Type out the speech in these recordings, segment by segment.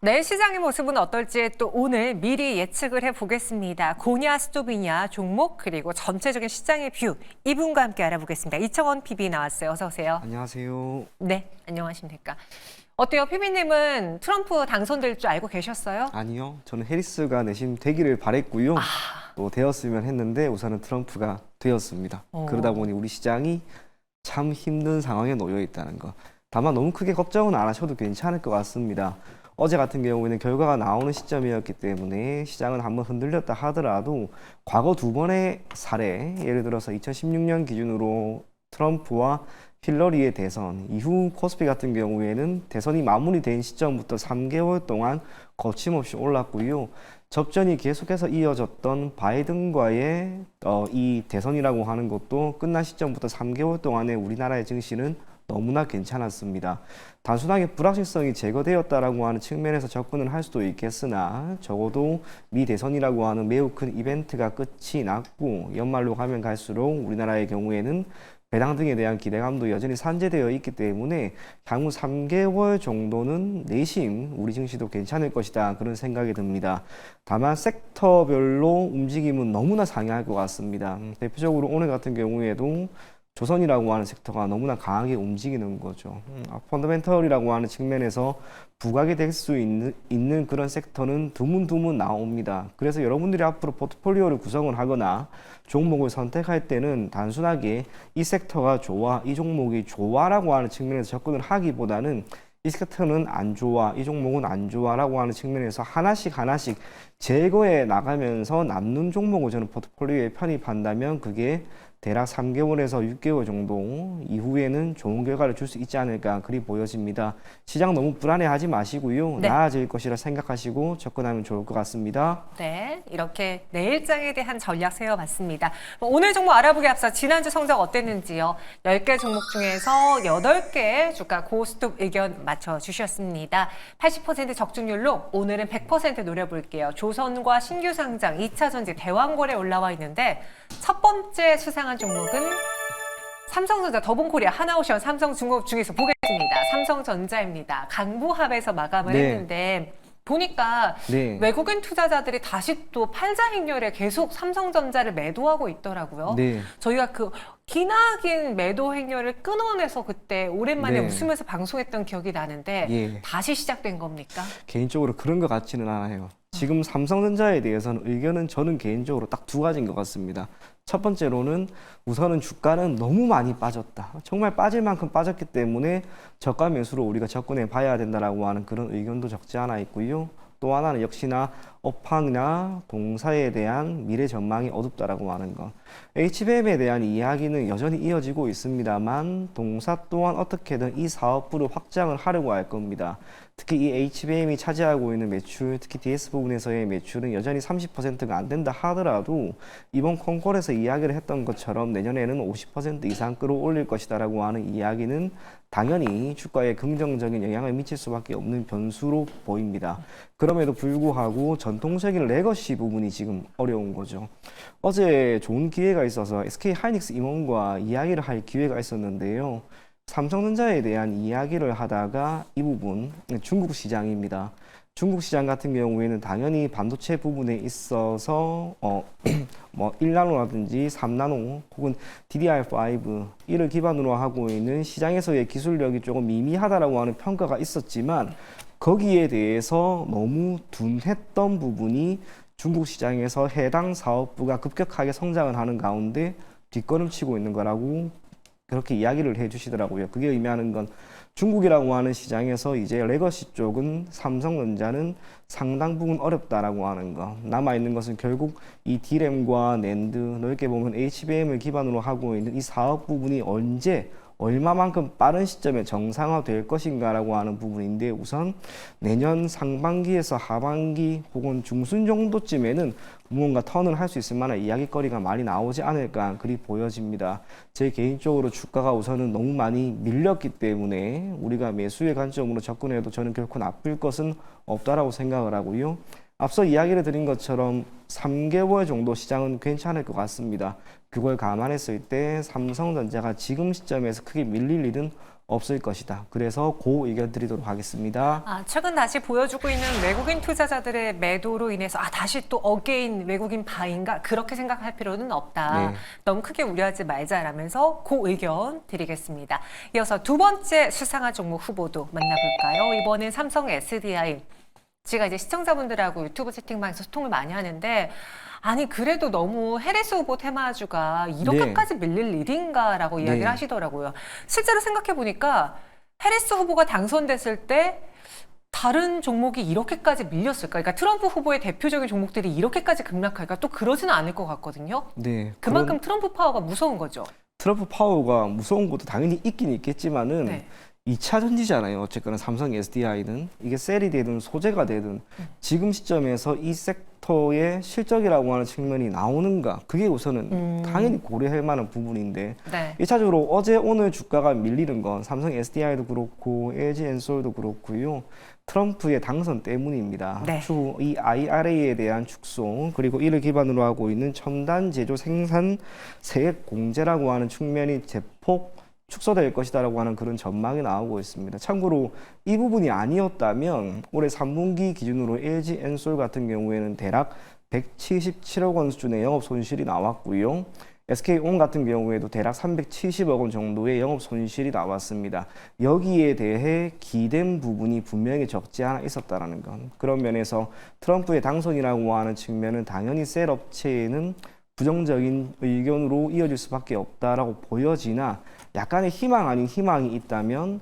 내일 시장의 모습은 어떨지 또 오늘 미리 예측을 해보겠습니다. 고냐, 스톱이냐, 종목, 그리고 전체적인 시장의 뷰, 이분과 함께 알아보겠습니다. 이청원 PB 나왔어요. 어서 오세요. 안녕하세요. 네, 안녕하십니까. 어때요? PB님은 트럼프 당선될 줄 알고 계셨어요? 아니요, 저는 해리스가 내심 되기를 바랬고요. 또 되었으면 했는데 우선은 트럼프가 되었습니다. 그러다 보니 우리 시장이 참 힘든 상황에 놓여 있다는 거. 다만 너무 크게 걱정은 안 하셔도 괜찮을 것 같습니다. 어제 같은 경우에는 결과가 나오는 시점이었기 때문에 시장은 한번 흔들렸다 하더라도 과거 두 번의 사례, 예를 들어서 2016년 기준으로 트럼프와 힐러리의 대선 이후 코스피 같은 경우에는 대선이 마무리된 시점부터 3개월 동안 거침없이 올랐고요. 접전이 계속해서 이어졌던 바이든과의 이 대선이라고 하는 것도 끝난 시점부터 3개월 동안의 우리나라의 증시는 너무나 괜찮았습니다. 단순하게 불확실성이 제거되었다라고 하는 측면에서 접근을 할 수도 있겠으나 적어도 미 대선이라고 하는 매우 큰 이벤트가 끝이 났고 연말로 가면 갈수록 우리나라의 경우에는 배당 등에 대한 기대감도 여전히 산재되어 있기 때문에 향후 3개월 정도는 내심 우리 증시도 괜찮을 것이다 그런 생각이 듭니다. 다만 섹터별로 움직임은 너무나 상이할 것 같습니다. 대표적으로 오늘 같은 경우에도 조선이라고 하는 섹터가 너무나 강하게 움직이는 거죠. 펀더멘털이라고 하는 측면에서 부각이 될 수 있는 그런 섹터는 드문드문 나옵니다. 그래서 여러분들이 앞으로 포트폴리오를 구성을 하거나 종목을 선택할 때는 단순하게 이 섹터가 좋아, 이 종목이 좋아라고 하는 측면에서 접근을 하기보다는 이 섹터는 안 좋아, 이 종목은 안 좋아라고 하는 측면에서 하나씩 제거해 나가면서 남는 종목을 저는 포트폴리오에 편입한다면 그게 대략 3개월에서 6개월 정도 이후에는 좋은 결과를 줄 수 있지 않을까 그리 보여집니다. 시장 너무 불안해하지 마시고요. 네. 나아질 것이라 생각하시고 접근하면 좋을 것 같습니다. 네, 이렇게 내일장에 대한 전략 세워봤습니다. 오늘 종목 알아보기 앞서 지난주 성적 어땠는지요? 10개 종목 중에서 8개 주가 고스톱 의견 맞춰주셨습니다. 80% 적중률로 오늘은 100% 노려볼게요. 조선과 신규 상장 2차 전지 대왕골에 올라와 있는데 첫 번째 수상한 종목은 삼성전자, 더본코리아, 하나오션, 삼성중공업 중에서 보겠습니다. 삼성전자입니다. 강보합에서 마감을 네. 했는데 보니까 네. 외국인 투자자들이 다시 또 팔자 행렬에 계속 삼성전자를 매도하고 있더라고요. 네. 저희가 그 기나긴 매도 행렬을 끊어내서 그때 오랜만에 네. 웃으면서 방송했던 기억이 나는데 예. 다시 시작된 겁니까? 개인적으로 그런 것 같지는 않아요. 지금 삼성전자에 대해서는 의견은 저는 개인적으로 딱 두 가지인 것 같습니다. 첫 번째로는 우선은 주가는 너무 많이 빠졌다. 정말 빠질 만큼 빠졌기 때문에 저가 매수로 우리가 접근해 봐야 된다라고 하는 그런 의견도 적지 않아 있고요. 또 하나는 역시나 업황이나 동사에 대한 미래 전망이 어둡다라고 하는 것. HBM에 대한 이야기는 여전히 이어지고 있습니다만 동사 또한 어떻게든 이 사업부를 확장을 하려고 할 겁니다. 특히 이 HBM이 차지하고 있는 매출, 특히 DS 부분에서의 매출은 여전히 30%가 안 된다 하더라도 이번 콩콜에서 이야기를 했던 것처럼 내년에는 50% 이상 끌어올릴 것이다라고 하는 이야기는 당연히 주가에 긍정적인 영향을 미칠 수밖에 없는 변수로 보입니다. 그럼에도 불구하고 전통적인 레거시 부분이 지금 어려운 거죠. 어제 좋은 기회가 있어서 SK 하이닉스 임원과 이야기를 할 기회가 있었는데요. 삼성전자에 대한 이야기를 하다가 이 부분, 중국 시장입니다. 중국 시장 같은 경우에는 당연히 반도체 부분에 있어서 뭐 1나노라든지 3나노 혹은 DDR5 이를 기반으로 하고 있는 시장에서의 기술력이 조금 미미하다라고 하는 평가가 있었지만 거기에 대해서 너무 둔했던 부분이 중국 시장에서 해당 사업부가 급격하게 성장을 하는 가운데 뒷걸음치고 있는 거라고 그렇게 이야기를 해주시더라고요. 그게 의미하는 건 중국이라고 하는 시장에서 이제 레거시 쪽은 삼성전자는 상당 부분 어렵다라고 하는 거. 남아있는 것은 결국 이 D램과 낸드, 넓게 보면 HBM을 기반으로 하고 있는 이 사업 부분이 언제 얼마만큼 빠른 시점에 정상화될 것인가라고 하는 부분인데 우선 내년 상반기에서 하반기 혹은 중순 정도쯤에는 무언가 턴을 할 수 있을 만한 이야기거리가 많이 나오지 않을까 그리 보여집니다. 제 개인적으로 주가가 우선은 너무 많이 밀렸기 때문에 우리가 매수의 관점으로 접근해도 저는 결코 나쁠 것은 없다라고 생각을 하고요. 앞서 이야기를 드린 것처럼 3개월 정도 시장은 괜찮을 것 같습니다. 그걸 감안했을 때 삼성전자가 지금 시점에서 크게 밀릴 일은 없을 것이다. 그래서 고 의견 드리도록 하겠습니다. 최근 다시 보여주고 있는 외국인 투자자들의 매도로 인해서 다시 또 어게인 외국인 바인가 그렇게 생각할 필요는 없다. 네. 너무 크게 우려하지 말자라면서 그 의견 드리겠습니다. 이어서 두 번째 수상한 종목 후보도 만나볼까요? 이번엔 삼성 SDI. 제가 이제 시청자분들하고 유튜브 채팅방에서 소통을 많이 하는데 그래도 너무 해리스 후보 테마주가 이렇게까지 밀릴 일인가라고 이야기를 네. 하시더라고요. 실제로 생각해 보니까 해리스 후보가 당선됐을 때 다른 종목이 이렇게까지 밀렸을까? 그러니까 트럼프 후보의 대표적인 종목들이 이렇게까지 급락할까? 또 그러지는 않을 것 같거든요. 네. 그만큼 트럼프 파워가 무서운 거죠. 트럼프 파워가 무서운 것도 당연히 있긴 있겠지만은 네. 2차 전지잖아요. 어쨌거나 삼성 SDI는 이게 셀이 되든 소재가 되든 지금 시점에서 이 섹터의 실적이라고 하는 측면이 나오는가 그게 우선은 당연히 고려할 만한 부분인데 네. 1차적으로 어제 오늘 주가가 밀리는 건 삼성 SDI도 그렇고 LG엔솔도 그렇고요. 트럼프의 당선 때문입니다. 네. 추후 이 IRA에 대한 축소 그리고 이를 기반으로 하고 있는 첨단 제조 생산 세액 공제라고 하는 측면이 대폭 축소될 것이다라고 하는 그런 전망이 나오고 있습니다. 참고로 이 부분이 아니었다면 올해 3분기 기준으로 LG엔솔 같은 경우에는 대략 177억 원 수준의 영업 손실이 나왔고요. SK온 같은 경우에도 대략 370억 원 정도의 영업 손실이 나왔습니다. 여기에 대해 기댄 부분이 분명히 적지 않아 있었다라는 건 그런 면에서 트럼프의 당선이라고 하는 측면은 당연히 셀 업체에는 부정적인 의견으로 이어질 수밖에 없다라고 보여지나 약간의 희망 아닌 희망이 있다면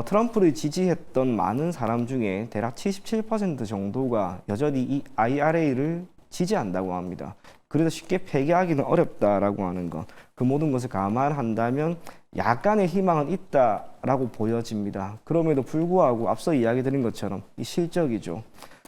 트럼프를 지지했던 많은 사람 중에 대략 77% 정도가 여전히 이 IRA를 지지한다고 합니다. 그래서 쉽게 폐기하기는 어렵다라고 하는 것. 그 모든 것을 감안한다면 약간의 희망은 있다라고 보여집니다. 그럼에도 불구하고 앞서 이야기 드린 것처럼 이 실적이죠.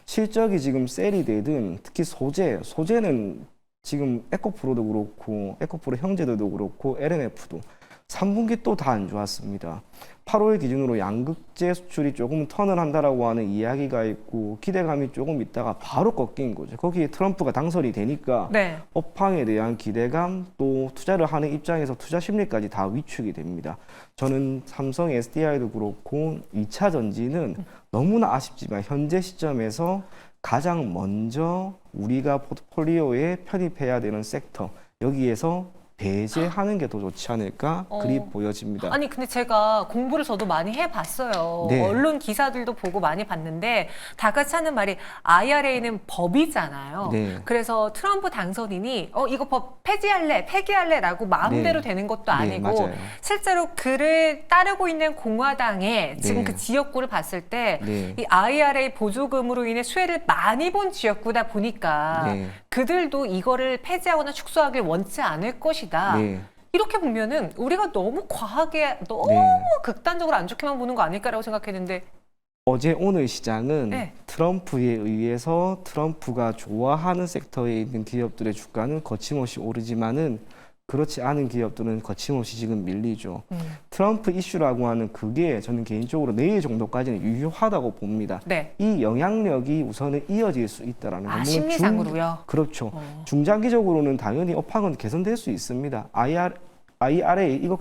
실적이 지금 셀이 되든 특히 소재는 지금 에코프로도 그렇고 에코프로 형제들도 그렇고 LMF도 3분기 또 다 안 좋았습니다. 8월 기준으로 양극재 수출이 조금 턴을 한다라고 하는 이야기가 있고 기대감이 조금 있다가 바로 꺾인 거죠. 거기에 트럼프가 당선이 되니까 네. 업황에 대한 기대감 또 투자를 하는 입장에서 투자 심리까지 다 위축이 됩니다. 저는 삼성 SDI도 그렇고 2차 전지는 너무나 아쉽지만 현재 시점에서 가장 먼저 우리가 포트폴리오에 편입해야 되는 섹터 여기에서 배제하는 게 더 좋지 않을까 그리 보여집니다. 근데 제가 공부를 저도 많이 해봤어요. 네. 언론 기사들도 보고 많이 봤는데 다 같이 하는 말이 IRA는 법이잖아요. 네. 그래서 트럼프 당선인이 이거 법 폐기할래라고 마음대로 네. 되는 것도 네, 아니고 맞아요. 실제로 그를 따르고 있는 공화당의 지금 네. 그 지역구를 봤을 때 네. 이 IRA 보조금으로 인해 수혜를 많이 본 지역구다 보니까 네. 그들도 이거를 폐지하거나 축소하길 원치 않을 것이다. 네. 이렇게 보면은 우리가 너무 과하게 너무 네. 극단적으로 안 좋게만 보는 거 아닐까라고 생각했는데 어제 오늘 시장은 네. 트럼프에 의해서 트럼프가 좋아하는 섹터에 있는 기업들의 주가는 거침없이 오르지만은 그렇지 않은 기업들은 거침없이 지금 밀리죠. 트럼프 이슈라고 하는 그게 저는 개인적으로 내일 정도까지는 유효하다고 봅니다. 네. 이 영향력이 우선은 이어질 수 있다라는 건. 물론 심리상으로요. 그렇죠. 중장기적으로는 당연히 업황은 개선될 수 있습니다. IRA 이거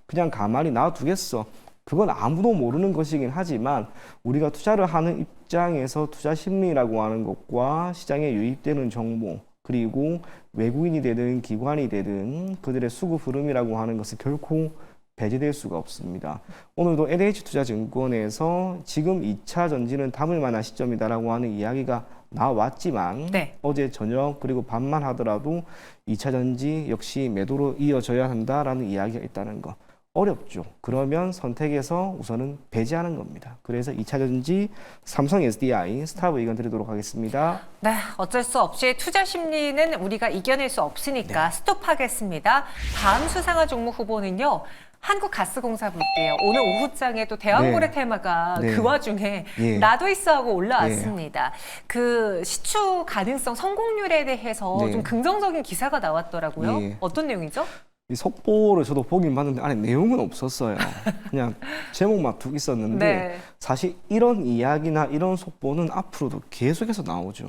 그냥 가만히 놔두겠어. 그건 아무도 모르는 것이긴 하지만 우리가 투자를 하는 입장에서 투자 심리라고 하는 것과 시장에 유입되는 정보 그리고 외국인이 되든 기관이 되든 그들의 수급 흐름이라고 하는 것은 결코 배제될 수가 없습니다. 오늘도 NH투자증권에서 지금 2차 전지는 담을 만한 시점이다라고 하는 이야기가 나왔지만 네. 어제 저녁 그리고 밤만 하더라도 2차 전지 역시 매도로 이어져야 한다라는 이야기가 있다는 거. 어렵죠. 그러면 선택에서 우선은 배제하는 겁니다. 그래서 2차 전지 삼성 SDI 스탑 의견 드리도록 하겠습니다. 네, 어쩔 수 없이 투자 심리는 우리가 이겨낼 수 없으니까 스톱하겠습니다. 다음 수상한 종목 후보는요. 한국가스공사 볼게요. 오늘 오후장에 또 대왕고래 네. 테마가 네. 그 와중에 예. 나도 있어 하고 올라왔습니다. 그 시추 가능성 성공률에 대해서 네. 좀 긍정적인 기사가 나왔더라고요. 예. 어떤 내용이죠? 이 속보를 저도 보긴 봤는데 안에 내용은 없었어요. 그냥 제목만 툭 있었는데 네. 사실 이런 이야기나 이런 속보는 앞으로도 계속해서 나오죠.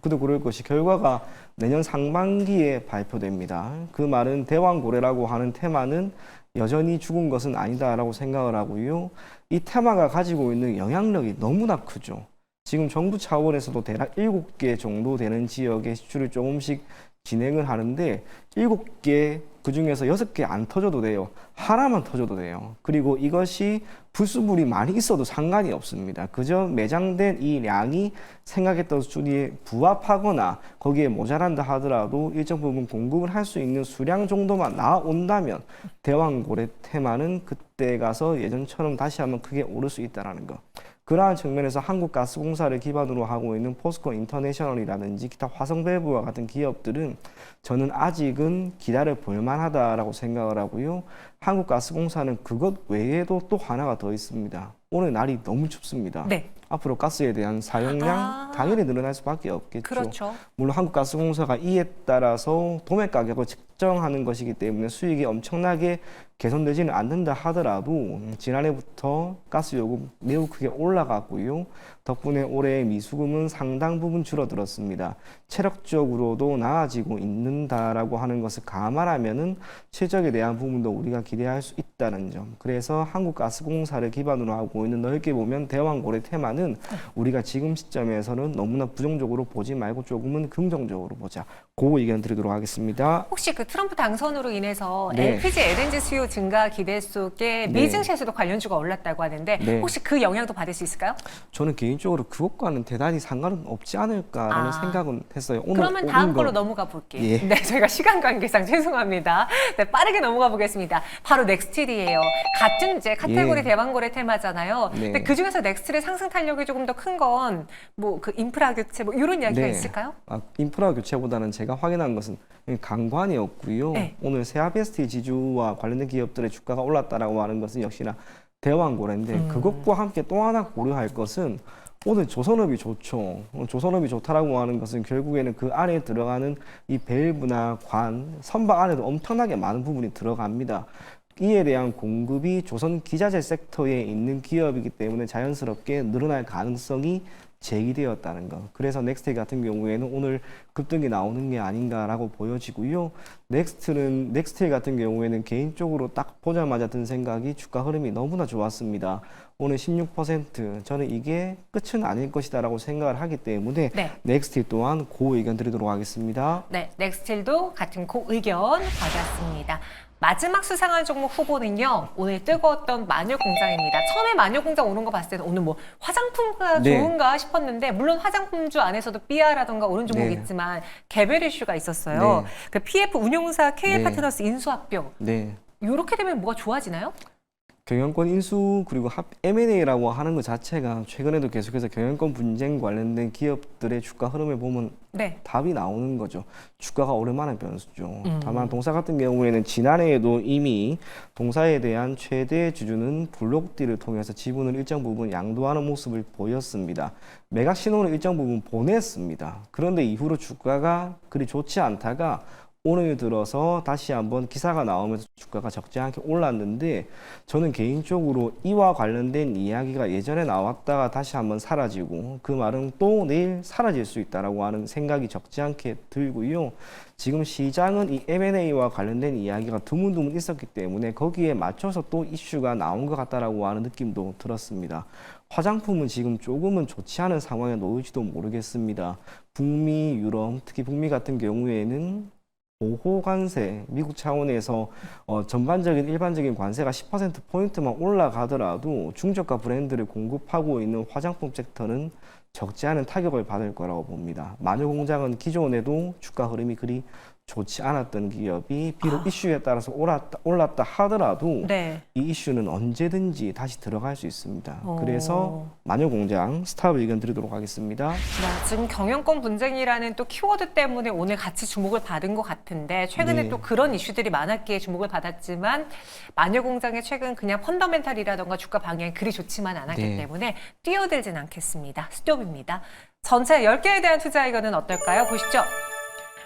근데 그럴 것이 결과가 내년 상반기에 발표됩니다. 그 말은 대왕고래라고 하는 테마는 여전히 죽은 것은 아니다라고 생각을 하고요. 이 테마가 가지고 있는 영향력이 너무나 크죠. 지금 정부 차원에서도 대략 7개 정도 되는 지역의 시추를 조금씩 진행을 하는데 7개 그중에서 6개 안 터져도 돼요. 하나만 터져도 돼요. 그리고 이것이 불수물이 많이 있어도 상관이 없습니다. 그저 매장된 이 량이 생각했던 수준에 부합하거나 거기에 모자란다 하더라도 일정 부분 공급을 할 수 있는 수량 정도만 나온다면 대왕고래 테마는 그때 가서 예전처럼 다시 한번 크게 오를 수 있다는 거. 그러한 측면에서 한국가스공사를 기반으로 하고 있는 포스코 인터내셔널이라든지 기타 화성밸브와 같은 기업들은 저는 아직은 기다려 볼 만하다라고 생각을 하고요. 한국가스공사는 그것 외에도 또 하나가 더 있습니다. 오늘 날이 너무 춥습니다. 네. 앞으로 가스에 대한 사용량 당연히 늘어날 수밖에 없겠죠. 그렇죠. 물론 한국가스공사가 이에 따라서 도매 가격을 책정하는 것이기 때문에 수익이 엄청나게 개선되지는 않는다 하더라도 지난해부터 가스 요금 매우 크게 올라갔고요. 덕분에 올해 미수금은 상당 부분 줄어들었습니다. 체력적으로도 나아지고 있는다라고 하는 것을 감안하면은 실적에 대한 부분도 우리가 기대할 수 있다는 점. 그래서 한국가스공사를 기반으로 하고 있는 넓게 보면 대왕고래 테마는 우리가 지금 시점에서는 너무나 부정적으로 보지 말고 조금은 긍정적으로 보자. 그 의견 드리도록 하겠습니다. 혹시 그 트럼프 당선으로 인해서 네. LPG, LNG 수요 증가 기대 속에 네. 미증시에서도 관련주가 올랐다고 하는데 네. 혹시 그 영향도 받을 수 있을까요? 저는 개인적으로 그것과는 대단히 상관은 없지 않을까라는 생각은 했어요. 오늘 그러면 다음 오는 걸로 거- 넘어가 볼게요. 예. 네, 저희가 시간 관계상 죄송합니다. 네, 빠르게 넘어가 보겠습니다. 바로 넥스틸이에요. 같은 이제 카테고리 예. 대왕고래 테마잖아요. 네. 근데 그 중에서 넥스틸의 상승 탄력이 조금 더 큰 건 뭐 그 인프라 교체 뭐 이런 이야기가 네. 있을까요? 인프라 교체보다는 제가 확인한 것은 강관이었고요. 네. 오늘 세아베스트 지주와 관련된 기업들의 주가가 올랐다라고 하는 것은 역시나 대왕고래인데 그것과 함께 또 하나 고려할 것은 오늘 조선업이 좋죠. 조선업이 좋다라고 하는 것은 결국에는 그 안에 들어가는 이 밸브나 관, 선박 안에도 엄청나게 많은 부분이 들어갑니다. 이에 대한 공급이 조선 기자재 섹터에 있는 기업이기 때문에 자연스럽게 늘어날 가능성이 제기되었다는 것. 그래서 넥스틸 같은 경우에는 오늘 급등이 나오는 게 아닌가라고 보여지고요. 넥스틸 같은 경우에는 개인적으로 딱 보자마자 든 생각이 주가 흐름이 너무나 좋았습니다. 오늘 16%, 저는 이게 끝은 아닐 것이다라고 생각을 하기 때문에 네. 넥스틸 또한 고 의견 드리도록 하겠습니다. 네, 넥스틸도 같은 고 의견 받았습니다. 마지막 수상한 종목 후보는요. 오늘 뜨거웠던 마녀공장입니다. 처음에 마녀공장 오는 거 봤을 때는 오늘 뭐 화장품가 네. 좋은가 싶었는데 물론 화장품주 안에서도 삐아라던가 오른 종목이 네. 있지만 개별 이슈가 있었어요. 네. 그 PF 운용사 네. KL파트너스 인수합병 네. 이렇게 되면 뭐가 좋아지나요? 경영권 인수 그리고 M&A라고 하는 것 자체가 최근에도 계속해서 경영권 분쟁 관련된 기업들의 주가 흐름을 보면 네. 답이 나오는 거죠. 주가가 오랜만에 변수죠. 다만 동사 같은 경우에는 지난해에도 이미 동사에 대한 최대 주주는 블록딜을 통해서 지분을 일정 부분 양도하는 모습을 보였습니다. 매각 신호를 일정 부분 보냈습니다. 그런데 이후로 주가가 그리 좋지 않다가 오늘 들어서 다시 한번 기사가 나오면서 주가가 적지 않게 올랐는데 저는 개인적으로 이와 관련된 이야기가 예전에 나왔다가 다시 한번 사라지고 그 말은 또 내일 사라질 수 있다라고 하는 생각이 적지 않게 들고요. 지금 시장은 이 M&A와 관련된 이야기가 드문드문 있었기 때문에 거기에 맞춰서 또 이슈가 나온 것 같다라고 하는 느낌도 들었습니다. 화장품은 지금 조금은 좋지 않은 상황에 놓일지도 모르겠습니다. 북미, 유럽, 특히 북미 같은 경우에는 보호 관세, 미국 차원에서 전반적인 일반적인 관세가 10%포인트만 올라가더라도 중저가 브랜드를 공급하고 있는 화장품 섹터는 적지 않은 타격을 받을 거라고 봅니다. 마녀공장은 기존에도 주가 흐름이 그리 좋지 않았던 기업이 비록 이슈에 따라서 올랐다 하더라도 네. 이 이슈는 언제든지 다시 들어갈 수 있습니다. 오. 그래서 마녀공장 스탑 의견 드리도록 하겠습니다. 네, 지금 경영권 분쟁이라는 또 키워드 때문에 오늘 같이 주목을 받은 것 같은데 최근에 네. 또 그런 이슈들이 많았기에 주목을 받았지만 마녀공장의 최근 그냥 펀더멘탈이라던가 주가 방향이 그리 좋지만 않았기 네. 때문에 뛰어들진 않겠습니다. 스톱입니다. 전체 10개에 대한 투자 의견은 어떨까요? 보시죠.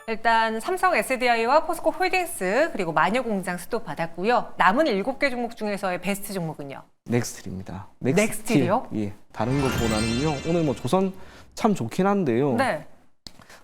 일단 삼성 SDI와 포스코 홀딩스 그리고 마녀공장 스톱 받았고요. 남은 7개 종목 중에서의 베스트 종목은요? 넥스틸입니다. 넥스틸이요? 예, 다른 것보다는요. 오늘 뭐 조선 참 좋긴 한데요. 네.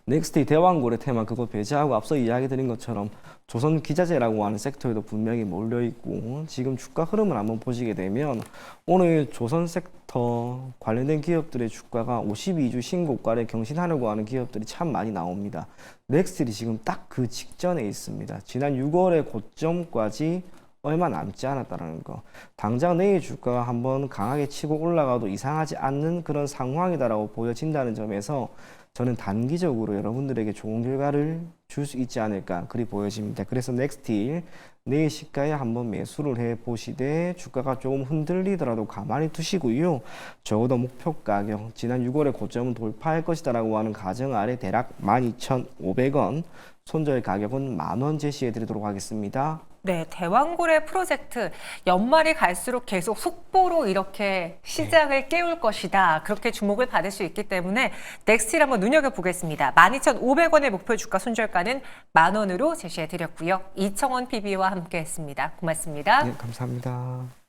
넥스트 대왕고래 테마 그거 배제하고 앞서 이야기 드린 것처럼 조선 기자재라고 하는 섹터에도 분명히 몰려 있고 지금 주가 흐름을 한번 보시게 되면 오늘 조선 섹터 관련된 기업들의 주가가 52주 신고가를 경신하려고 하는 기업들이 참 많이 나옵니다. 넥스트이 지금 딱 그 직전에 있습니다. 지난 6월의 고점까지 얼마 남지 않았다는 거. 당장 내일 주가가 한번 강하게 치고 올라가도 이상하지 않는 그런 상황이다라고 보여진다는 점에서 저는 단기적으로 여러분들에게 좋은 결과를 줄 수 있지 않을까 그리 보여집니다. 그래서 넥스틸 내일 시가에 한번 매수를 해 보시되 주가가 조금 흔들리더라도 가만히 두시고요. 적어도 목표 가격 지난 6월의 고점은 돌파할 것이다라고 하는 가정 아래 대략 12,500원, 손절 가격은 10,000원 제시해 드리도록 하겠습니다. 네, 대왕고래 프로젝트 연말이 갈수록 계속 속보로 이렇게 시장을 깨울 것이다. 그렇게 주목을 받을 수 있기 때문에 넥스틸 한번 눈여겨보겠습니다. 12,500원의 목표 주가 손절가는 10,000원으로 제시해드렸고요. 이청원 PB와 함께했습니다. 고맙습니다. 네, 감사합니다.